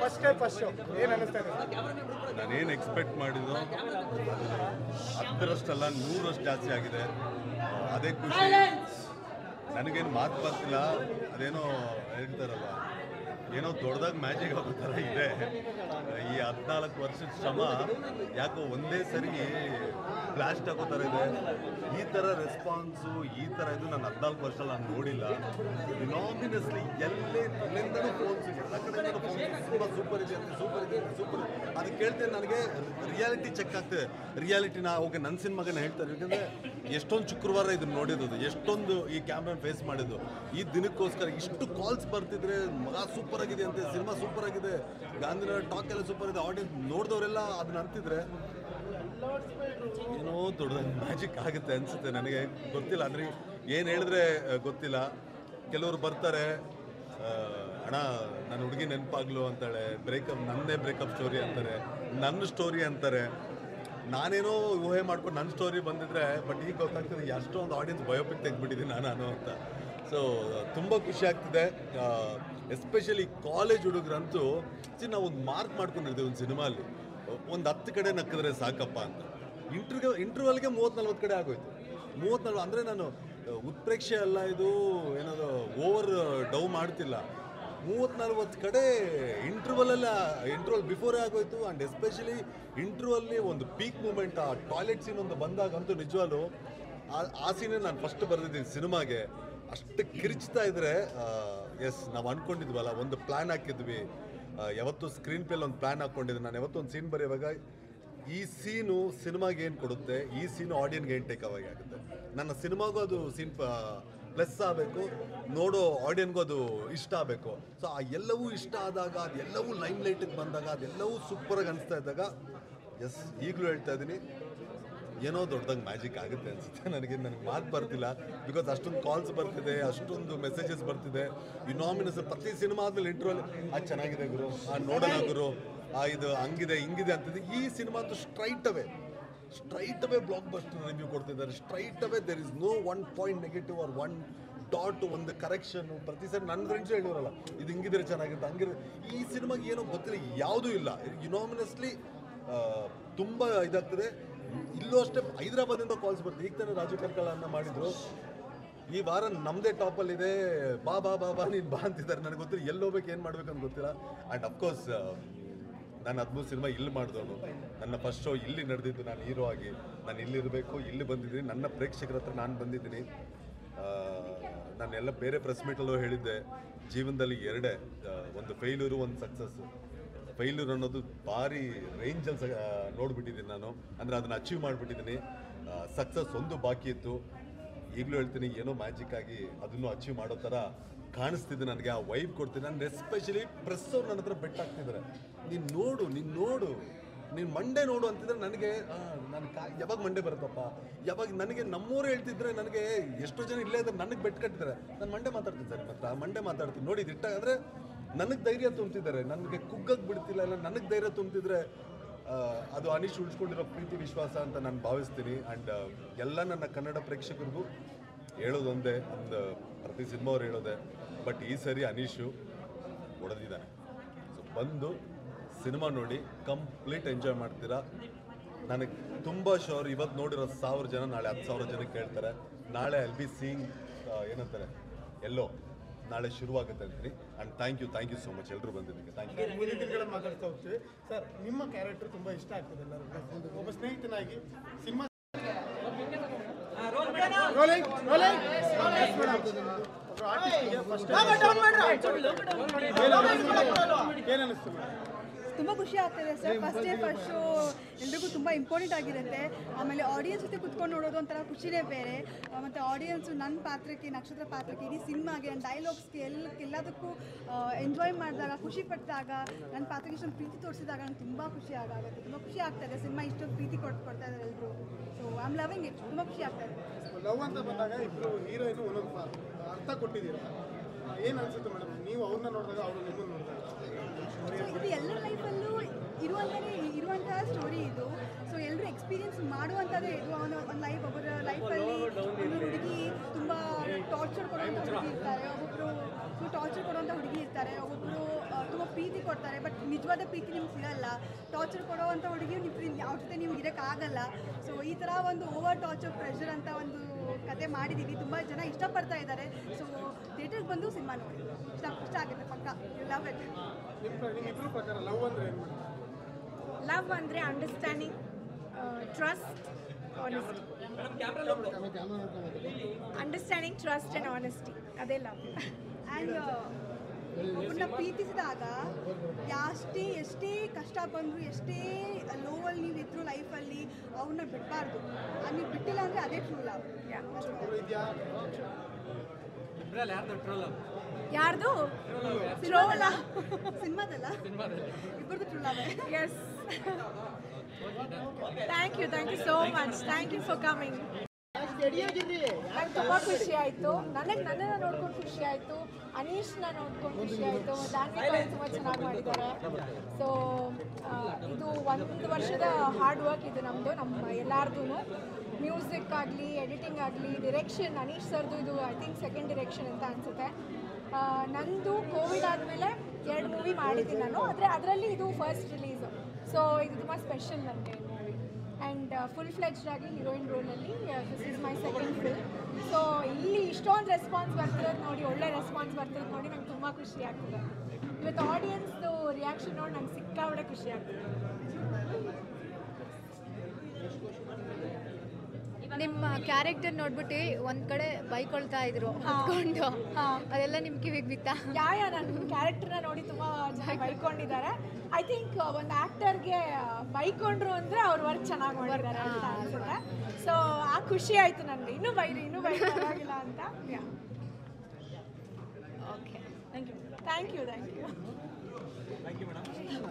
First show ಏನು ಅನ್ನಿಸ್ತಾ ಇದೆ? ನಾನೇನು ಎಕ್ಸ್ಪೆಕ್ಟ್ ಮಾಡಿದ್ದು ಅದರಷ್ಟಲ್ಲ 100ರಷ್ಟು ಜಾಸ್ತಿ ಆಗಿದೆ. ಅದೇ ಖುಷಿ. ನನಗೇನು ಮಾತು ಬರ್ತಿಲ್ಲ. ಅದೇನೋ ಹೇಳ್ತಾರಲ್ಲ, ಏನೋ ದೊಡ್ಡದಾಗಿ ಮ್ಯಾಜಿಕ್ ಆಗೋ ಥರ ಇದೆ. ಈ 14 ವರ್ಷದ ಶ್ರಮ ಯಾಕೋ ಒಂದೇ ಸರಿ ಬ್ಲಾಸ್ಟ್ ಆಗೋ ಥರ ಇದೆ. ಈ ಥರ ರೆಸ್ಪಾನ್ಸು, ಈ ಥರ ಇದು ನಾನು 14 ವರ್ಷ ನಾನು ನೋಡಿಲ್ಲ. ಇನಾಮಿನಸ್ಲಿ ಎಲ್ಲಿಂದನೂ ಫೋನ್ಸ್, ಎಲ್ಲ ಕಡೆಯಿಂದನೂ ಫೋನ್ಸ್, ತುಂಬ ಸೂಪರ್ ಇದೆ ಅಂತ, ಸೂಪರ್ ಅದು ಕೇಳ್ತೇನೆ. ನನಗೆ ರಿಯಾಲಿಟಿ ಚೆಕ್ ಆಗ್ತದೆ. ರಿಯಾಲಿಟಿನ ಓಕೆ ನನ್ನ ಸಿನಿಮಾಗೆ ಹೇಳ್ತಾರೆ. ಯಾಕಂದರೆ ಎಷ್ಟೊಂದು ಶುಕ್ರವಾರ ಇದನ್ನು ನೋಡಿರೋದು, ಎಷ್ಟೊಂದು ಈ ಕ್ಯಾಮ್ರಾನ ಫೇಸ್ ಮಾಡಿದ್ದು. ಈ ದಿನಕ್ಕೋಸ್ಕರ ಇಷ್ಟು ಕಾಲ್ಸ್ ಬರ್ತಿದ್ರೆ ಮಗ ಸೂಪರ್ ಆಗಿದೆ ಅಂತೆ, ಸಿನಿಮಾ ಸೂಪರ್ ಆಗಿದೆ, ಗಾಂಧಿನಗರ ಟಾಕ್ ಎಲ್ಲ ಸೂಪರ್ ಇದೆ, ಆಡಿಯನ್ಸ್ ನೋಡಿದವರೆಲ್ಲ ಅದನ್ನ ಅಂತಿದ್ರೆ ಏನೋ ದೊಡ್ಡದಾಗಿ ಮ್ಯಾಜಿಕ್ ಆಗುತ್ತೆ ಅನಿಸುತ್ತೆ. ನನಗೆ ಗೊತ್ತಿಲ್ಲ, ಅಂದರೆ ಏನು ಹೇಳಿದ್ರೆ ಗೊತ್ತಿಲ್ಲ. ಕೆಲವರು ಬರ್ತಾರೆ, ಅಣ್ಣ ನನ್ನ ಹುಡುಗಿ ನೆನಪಾಗ್ಲು ಅಂತಾಳೆ, ನನ್ನದೇ ಬ್ರೇಕಪ್ ಸ್ಟೋರಿ ಅಂತಾರೆ, ನನ್ನ ಸ್ಟೋರಿ ಅಂತಾರೆ. ನಾನೇನೋ ಊಹೆ ಮಾಡ್ಕೊಂಡು ನನ್ನ ಸ್ಟೋರಿ ಬಂದಿದ್ರೆ, ಬಟ್ ಈಗ ಗೊತ್ತಾಗ್ತದೆ ಎಷ್ಟೊಂದು ಆಡಿಯನ್ಸ್ ಬಯೋಪಿಕ್ ತೆಗೆದ್ಬಿಟ್ಟಿದ್ದೀನಿ ನಾನು ಅಂತ. ಸೊ ತುಂಬ ಖುಷಿ ಆಗ್ತಿದೆ. ಎಸ್ಪೆಷಲಿ ಕಾಲೇಜ್ ಹುಡುಗರಂತೂ ನಾವು ಒಂದು ಮಾರ್ಕ್ ಮಾಡ್ಕೊಂಡಿರ್ತೀವಿ ಒಂದು ಸಿನಿಮಾಲಿ, ಒಂದು 10 ಕಡೆ ನಕ್ಕಿದ್ರೆ ಸಾಕಪ್ಪ ಅಂತ. ಇಂಟರ್ವಲ್ಗೆ 30-40 ಕಡೆ ಆಗೋಯ್ತು. 34 ಅಂದರೆ ನಾನು ಉತ್ಪ್ರೇಕ್ಷೆ ಅಲ್ಲ, ಇದು ಏನಾದ್ರು ಓವರ್ ಡೌ ಮಾಡ್ತಿಲ್ಲ. 30-40 ಕಡೆ ಇಂಟರ್ವಲ್ ಬಿಫೋರೇ ಆಗೋಯ್ತು. ಆ್ಯಂಡ್ ಎಸ್ಪೆಷಲಿ ಇಂಟರ್ವಲ್ಲಿ ಒಂದು ಪೀಕ್ ಮೂಮೆಂಟ್, ಆ ಟಾಯ್ಲೆಟ್ ಸೀನ್ ಒಂದು ಬಂದಾಗಂತೂ ನಿಜವಾಗ್ಲೂ ಆ ಸೀನೇ ನಾನು ಫಸ್ಟ್ ಬರೆದಿದ್ದೀನಿ ಸಿನಿಮಾಗೆ. ಅಷ್ಟು ಕಿರಿಚ್ತಾ ಇದ್ರೆ ಎಸ್ ನಾವು ಅಂದ್ಕೊಂಡಿದ್ವಲ್ಲ, ಒಂದು ಪ್ಲ್ಯಾನ್ ಹಾಕಿದ್ವಿ. ಯಾವತ್ತು ಸ್ಕ್ರೀನ್ ಪ್ಲೇಲಿ ಒಂದು ಪ್ಲ್ಯಾನ್ ಹಾಕ್ಕೊಂಡಿದ್ದೆ ನಾನು. ಯಾವತ್ತು ಒಂದು ಸೀನ್ ಬರೆಯುವಾಗ ಈ ಸೀನು ಸಿನಿಮಾಗೆ ಏನು ಕೊಡುತ್ತೆ, ಈ ಸೀನು ಆಡಿಯನ್ಗೆ ಏನು ಟೇಕ್ ಅವಾಗೆ ಆಗುತ್ತೆ. ನನ್ನ ಸಿನಿಮಾಗೂ ಅದು ಸೀನ್ ಪ್ಲಸ್ ಆಗಬೇಕು, ನೋಡೋ ಆಡಿಯನ್ಗೂ ಅದು ಇಷ್ಟ ಆಗಬೇಕು. ಸೊ ಆ ಎಲ್ಲವೂ ಇಷ್ಟ ಆದಾಗ, ಅದೆಲ್ಲವೂ ಲೈಮ್ ಲೈಟಿಗೆ ಬಂದಾಗ, ಅದೆಲ್ಲವೂ ಸೂಪರಾಗಿ ಅನಿಸ್ತಾ ಇದ್ದಾಗ ಎಸ್ ಈಗಲೂ ಹೇಳ್ತಾ ಇದ್ದೀನಿ, ಏನೋ ದೊಡ್ಡದಾಗಿ ಮ್ಯಾಜಿಕ್ ಆಗುತ್ತೆ ಅನಿಸುತ್ತೆ. ನನಗೆ ಮಾತು ಬರ್ತಿಲ್ಲ. ಬಿಕಾಸ್ ಅಷ್ಟೊಂದು ಕಾಲ್ಸ್ ಬರ್ತಿದೆ, ಅಷ್ಟೊಂದು ಮೆಸೇಜಸ್ ಬರ್ತಿದೆ. ಇನಾಮಿನಸ್ ಪ್ರತಿ ಸಿನಿಮಾ ಆದಮೇಲೆ ಇಂಟ್ರೋಲ್ ಅದು ಚೆನ್ನಾಗಿದೆ ಗುರು, ನೋಡೋಣ ಗುರು, ಇದು ಹಂಗಿದೆ ಹಿಂಗಿದೆ ಅಂತಿದೆ. ಈ ಸಿನಿಮಾ ಅಂತೂ straight away blockbuster review ಕೊಡ್ತಿದ್ದಾರೆ. Straight away there is no one point negative or one dot, ಒಂದು ಕರೆಕ್ಷನ್ನು. ಪ್ರತಿ ಸರಿ ನನ್ನ ಫ್ರೆಂಡ್ಸ್ ಹೇಳಿರಲ್ಲ ಇದು ಹಿಂಗಿದ್ರೆ ಚೆನ್ನಾಗಿರುತ್ತೆ, ಹಂಗಿದ್ರೆ. ಈ ಸಿನಿಮಾಗೆ ಏನೋ ಗೊತ್ತಿಲ್ಲ, ಯಾವುದೂ ಇಲ್ಲ. ಯುನಾಮಿನಸ್ಲಿ ತುಂಬ ಇದಾಗ್ತದೆ. ಇಲ್ಲೂ ಅಷ್ಟೇ ಹೈದರಾಬಾದಿಂದ ಕಾಲ್ಸ್ ಬರ್ತದೆ. ಈಗ ತಾನೇ ರಾಜು ಕರ್ಕಳನ್ನ ಮಾಡಿದ್ರು, ಈ ವಾರ ನಮ್ಮದೇ ಟಾಪಲ್ಲಿದೆ, ಬಾ ಬಾ ಬಾ ಬಾ ನೀನು ಬಾ ಅಂತಿದ್ದಾರೆ. ನನಗೆ ಗೊತ್ತಿಲ್ಲ ಎಲ್ಲಿ ಹೋಗ್ಬೇಕು, ಏನು ಮಾಡ್ಬೇಕು ಅಂತ ಗೊತ್ತಿಲ್ಲ. ಆ್ಯಂಡ್ ಅಫ್ಕೋರ್ಸ್ ನಾನು 13 ಸಿನಿಮಾ ಇಲ್ಲಿ ಮಾಡಿದವನು. ನನ್ನ ಫಸ್ಟ್ ಶೋ ಇಲ್ಲಿ ನಡೆದಿದ್ದು, ನಾನು ಹೀರೋ ಆಗಿ ನಾನು ಇಲ್ಲಿರಬೇಕು, ಇಲ್ಲಿ ಬಂದಿದ್ದೀನಿ. ನನ್ನ ಪ್ರೇಕ್ಷಕರ ಹತ್ರ ನಾನು ಬಂದಿದ್ದೀನಿ. ನಾನೆಲ್ಲ ಬೇರೆ ಪ್ರೆಸ್ ಮೀಟಲ್ಲೂ ಹೇಳಿದ್ದೆ, ಜೀವನದಲ್ಲಿ ಎರಡೇ, ಒಂದು ಫೇಲ್ಯೂರು, ಒಂದು ಸಕ್ಸಸ್ಸು. ಫೇಲ್ಯೂರ್ ಅನ್ನೋದು ಭಾರಿ ರೇಂಜಲ್ಲಿ ನೋಡಿಬಿಟ್ಟಿದ್ದೀನಿ ನಾನು, ಅಂದರೆ ಅದನ್ನು ಅಚೀವ್ ಮಾಡಿಬಿಟ್ಟಿದ್ದೀನಿ. ಸಕ್ಸಸ್ ಒಂದು ಬಾಕಿ ಇತ್ತು. ಈಗಲೂ ಹೇಳ್ತೀನಿ, ಏನೋ ಮ್ಯಾಜಿಕ್ ಆಗಿ ಅದನ್ನು ಅಚೀವ್ ಮಾಡೋ ಥರ ಕಾಣಿಸ್ತಿದ್ದೆ ನನಗೆ. ಆ ವೈಬ್ ಕೊಡ್ತೀನಿ. ನಾನು ಎಸ್ಪೆಷಲಿ ಪ್ರೆಸ್ ಅವ್ರು ನನ್ನ ಹತ್ರ ಬೆಟ್ಟಾಗ್ತಿದ್ದಾರೆ, ನೀನು ನೋಡು ನೀನು ಮಂಡೇ ನೋಡು ಅಂತಿದ್ರೆ ನನಗೆ ಯಾವಾಗ ಮಂಡೇ ಬರುತ್ತಪ್ಪ, ಯಾವಾಗ ನನಗೆ ನಮ್ಮೂರು ಹೇಳ್ತಿದ್ರೆ ನನಗೆ ಎಷ್ಟೋ ಜನ ಇಲ್ಲೇ ಇದ್ದಾರೆ, ನನಗೆ ಬೆಟ್ಟು ಕಟ್ಟಿದ್ದಾರೆ. ನಾನು ಮಂಡೇ ಮಾತಾಡ್ತೀನಿ ಸರ್, ಮಾತ್ರ ಮಂಡೇ ಮಾತಾಡ್ತೀನಿ ನೋಡಿ ದಿಟ್ಟ. ಅಂದರೆ ನನಗೆ ಧೈರ್ಯ ತುಂಬ್ತಿದ್ದಾರೆ, ನನಗೆ ಕುಗ್ಗಕ್ಕೆ ಬಿಡ್ತಿಲ್ಲ. ಇಲ್ಲ ನನಗೆ ಧೈರ್ಯ ತುಂಬ್ತಿದ್ರೆ ಅದು ಅನೀಶ್ ಉಳಿಸ್ಕೊಂಡಿರೋ ಪ್ರೀತಿ ವಿಶ್ವಾಸ ಅಂತ ನಾನು ಭಾವಿಸ್ತೀನಿ. ಆ್ಯಂಡ್ ಎಲ್ಲ ನನ್ನ ಕನ್ನಡ ಪ್ರೇಕ್ಷಕರಿಗೂ ಹೇಳೋದೊಂದೇ, ಒಂದು ಪ್ರತಿ ಸಿನಿಮಾ ಅವ್ರು ಹೇಳೋದೆ, ಬಟ್ ಈ ಸರಿ ಅನೀಶು ಹೊಡೆದಿದ್ದಾನೆ. ಸೊ ಬಂದು ಸಿನಿಮಾ ನೋಡಿ ಕಂಪ್ಲೀಟ್ ಎಂಜಾಯ್ ಮಾಡ್ತೀರಾ. ನನಗೆ ತುಂಬ ಶೋರ್, ಇವತ್ತು ನೋಡಿರೋ 1000 ಜನ ನಾಳೆ 10,000 ಜನಕ್ಕೆ ಕೇಳ್ತಾರೆ. ನಾಳೆ ಐಲ್ ಬಿ ಸೀಯಿಂಗ್ ಏನಂತಾರೆ ಎಲ್ಲೋ, ನಾಳೆ ಶುರುವಾಗುತ್ತೆ ಅಂತೀನಿ. And thank you so much ಎಲ್ಲರೂ ಬಂದಿದ್ದಕ್ಕೆ. Thank you. ಮುಂದಿನ ದಿನಗಳ ಮಾತಾಡ್ತಾ ಹೋಗ್ತೀವಿ ಸರ್. ನಿಮ್ಮ ಕ್ಯಾರೆಕ್ಟರ್ ತುಂಬ ಇಷ್ಟ ಆಗ್ತದೆ ಎಲ್ಲರಿಗೂ. ಒಬ್ಬ ಸ್ನೇಹಿತನಾಗಿ ಸಿನಿಮಾ ಏನಿಸ್ತು? ತುಂಬ ಖುಷಿ ಆಗ್ತದೆ ಸರ್. ಫಸ್ಟ್ ಶೋ ಎಲ್ರಿಗೂ ತುಂಬ ಇಂಪಾರ್ಟೆಂಟ್ ಆಗಿರುತ್ತೆ. ಆಮೇಲೆ ಆಡಿಯನ್ಸ್ ಜೊತೆ ಕುತ್ಕೊಂಡು ನೋಡೋದು ಒಂಥರ ಖುಷಿನೇ ಬೇರೆ. ಮತ್ತು ಆಡಿಯನ್ಸು ನನ್ನ ಪಾತ್ರಕ್ಕೆ, ನಕ್ಷತ್ರ ಪಾತ್ರಕ್ಕೆ, ಇಡೀ ಸಿನಿಮಾಗೆ, ನನ್ನ ಡೈಲಾಗ್ಸ್ಗೆ ಎಲ್ಲದಕ್ಕೂ ಎಂಜಾಯ್ ಮಾಡಿದಾಗ, ಖುಷಿ ಪಟ್ಟಿದಾಗ, ನನ್ನ ಪಾತ್ರಕ್ಕೆ ಇಷ್ಟೊಂದು ಪ್ರೀತಿ ತೋರಿಸಿದಾಗ ನಂಗೆ ತುಂಬ ಖುಷಿ ಆಗುತ್ತೆ. ತುಂಬ ಖುಷಿ ಆಗ್ತದೆ. ಸಿನಿಮಾ ಇಷ್ಟೊಂದು ಪ್ರೀತಿ ಕೊಡ್ತಾ ಇದ್ದಾರೆ ಎಲ್ಲರೂ. So I am loving it. ತುಂಬ ಖುಷಿ ಆಗ್ತದೆ. ಲವ್ ಅಂತ ಬಂದಾಗ ಇಬ್ಬರು ಹೀರೋಯಿನ್ ಒಂದೊಂದು ಅರ್ಥ ಕೊಟ್ಟಿದ್ದೀರಾ. ಏನು ಅನ್ಸುತ್ತೆ ಮೇಡಮ್, ನೀವು ಅವ್ರನ್ನ ನೋಡಿದಾಗ ಅವರು ನಿಮ್ಮನ್ನು ನೋಡಿದಾಗ? ಇದು ಎಲ್ಲರ ಲೈಫಲ್ಲೂ ಇರುವಂತಹ ಸ್ಟೋರಿ ಇದು. ಸೊ ಎಲ್ಲರೂ ಎಕ್ಸ್ಪೀರಿಯನ್ಸ್ ಮಾಡುವಂಥದ್ದೇ ಇದು. ಒಂದು ಒಬ್ಬರ ಲೈಫಲ್ಲಿ ಒಂದು ಹುಡುಗಿ ತುಂಬ ಟಾರ್ಚರ್ ಕೊಡುವಂಥ ಹುಡುಗಿ ಇರ್ತಾರೆ, ಒಬ್ಬೊಬ್ಬರು ಟಾರ್ಚರ್ ಕೊಡುವಂಥ ಹುಡುಗಿ ಇರ್ತಾರೆ, ಒಬ್ಬೊಬ್ಬರು ತುಂಬ ಪ್ರೀತಿ ಕೊಡ್ತಾರೆ, ಬಟ್ ನಿಜವಾದ ಪ್ರೀತಿ ನಿಮ್ಗೆ ಸಿಗಲ್ಲ. ಟಾರ್ಚರ್ ಕೊಡುವಂಥ ಹುಡುಗಿ ಯಾವ ಜೊತೆ ನೀವು ಇರೋಕ್ಕಾಗಲ್ಲ. ಸೊ ಈ ಥರ ಒಂದು ಓವರ್ ಟಾರ್ಚರ್ ಪ್ರೆಷರ್ ಅಂತ ಒಂದು ಕತೆ ಮಾಡಿದ್ದೀವಿ. ತುಂಬ ಜನ ಇಷ್ಟಪಡ್ತಾ ಇದ್ದಾರೆ. ಸೊ ಥಿಯೇಟರ್ಗೆ ಬಂದು ಸಿನಿಮಾ ನೋಡಿ, ಇಷ್ಟ ಆಗುತ್ತೆ ಪಕ್ಕ. Love it. ನಿಮ್ಮಿಬ್ಬರ ಪ್ರಕಾರ ಲವ್ ಅಂದರೆ ಏನು ಮೇಡಮ್? ಲವ್ ಅಂದರೆ understanding, trust, honesty. Understanding, trust and honesty, ಅದೇ ಲವ್. ಆ್ಯಂಡ್ ಒಬ್ಬರನ್ನ ಪ್ರೀತಿಸಿದಾಗ ಎಷ್ಟೇ ಕಷ್ಟ ಬಂದರೂ, ಎಷ್ಟೇ ಲೋವಲ್ಲಿ ನೀವು ಇದ್ರು ಲೈಫಲ್ಲಿ ಅವ್ರನ್ನ ಬಿಡಬಾರ್ದು. ನೀವು ಬಿಟ್ಟಿಲ್ಲ ಅಂದರೆ ಅದೇ ಟ್ರೂ ಲವ್. ಯಾರ್ದು ಸಿನಿಮಾದಲ್ಲ, ಇಬ್ಬರದು true love. Yes. Thank you so much. Thank you for coming. ನಂಗೆ ತುಂಬ ಖುಷಿ ಆಯಿತು. ನನ್ನನ್ನು ನೋಡ್ಕೊಂಡು ಖುಷಿ ಆಯಿತು, ಅನೀಶ್ನ ನೋಡ್ಕೊಂಡು ಖುಷಿ ಆಯಿತು, ದಾನ್ವಿಕ ತುಂಬ ಚೆನ್ನಾಗಿ ಮಾಡಿದ್ದಾರೆ. ಸೊ ಇದು 1 ವರ್ಷದ ಹಾರ್ಡ್ ವರ್ಕ್ ಇದು ನಮ್ಮ ಎಲ್ಲಾರ್ದು. ಮ್ಯೂಸಿಕ್ ಆಗಲಿ, ಎಡಿಟಿಂಗ್ ಆಗಲಿ, ಡಿರೆಕ್ಷನ್ ಅನೀಶ್ ಸರ್ದು ಇದು ಐ ಥಿಂಕ್ ಸೆಕೆಂಡ್ ಡಿರೆಕ್ಷನ್ ಅಂತ ಅನಿಸುತ್ತೆ. ನಂದು ಕೋವಿಡ್ ಆದಮೇಲೆ 2 ಮೂವಿ ಮಾಡಿದ್ದೀನಿ ನಾನು, ಆದರೆ ಅದರಲ್ಲಿ ಇದು ಫಸ್ಟ್ ರಿಲೀಸು. ಸೊ ಇದು ತುಂಬ ಸ್ಪೆಷಲ್ ನನಗೆ ಮೂವಿ. ಆ್ಯಂಡ್ ಫುಲ್ ಫ್ಲೆಜ್ಡ್ ಆಗಿ ಹೀರೋಯಿನ್ ರೋಲಲ್ಲಿ this is my second film. So ಇಲ್ಲಿ ಇಷ್ಟೊಂದು ರೆಸ್ಪಾನ್ಸ್ ಬರ್ತಿರೋದು ನೋಡಿ, ಒಳ್ಳೆ ರೆಸ್ಪಾನ್ಸ್ ಬರ್ತಿರೋದು ನೋಡಿ ನಂಗೆ ತುಂಬ ಖುಷಿ ಆಗ್ತದೆ. ಇವತ್ತು ಆಡಿಯನ್ಸ್ದು ರಿಯಾಕ್ಷನ್ ನೋಡಿ ನಂಗೆ ಸಿಕ್ಕಾಬಡೆ ಖುಷಿ ಆಗ್ತದೆ. ನಿಮ್ಮ ಕ್ಯಾರೆಕ್ಟರ್ ನೋಡ್ಬಿಟ್ಟು ಒಂದ್ ಕಡೆ ಬೈಕೊಳ್ತಾ ಇದ್ರು ಅಂದ್ಕೊಂಡು, ಅದೆಲ್ಲ ನಿಮ್ ಕಿವಿಗೆ ಬಿತ್ತಾ? ನನ್ನ ಕ್ಯಾರೆಕ್ಟರ್ನ ನೋಡಿ ತುಂಬ ಜನ ಬೈಕೊಂಡಿದ್ದಾರೆ. ಐ ಥಿಂಕ್ ಒಂದು ಆ್ಯಕ್ಟರ್ಗೆ ಬೈಕೊಂಡ್ರು ಅಂದರೆ ಅವ್ರ ವರ್ಕ್ ಚೆನ್ನಾಗಿ ಮಾಡಿದ್ದಾರೆ ಅಂತ ಅನ್ಸುತ್ತೆ. ಸೊ ಆ ಖುಷಿ ಆಯಿತು ನನಗೆ. ಇನ್ನೂ ಪರವಾಗಿಲ್ಲ ಅಂತ. Okay, thank you.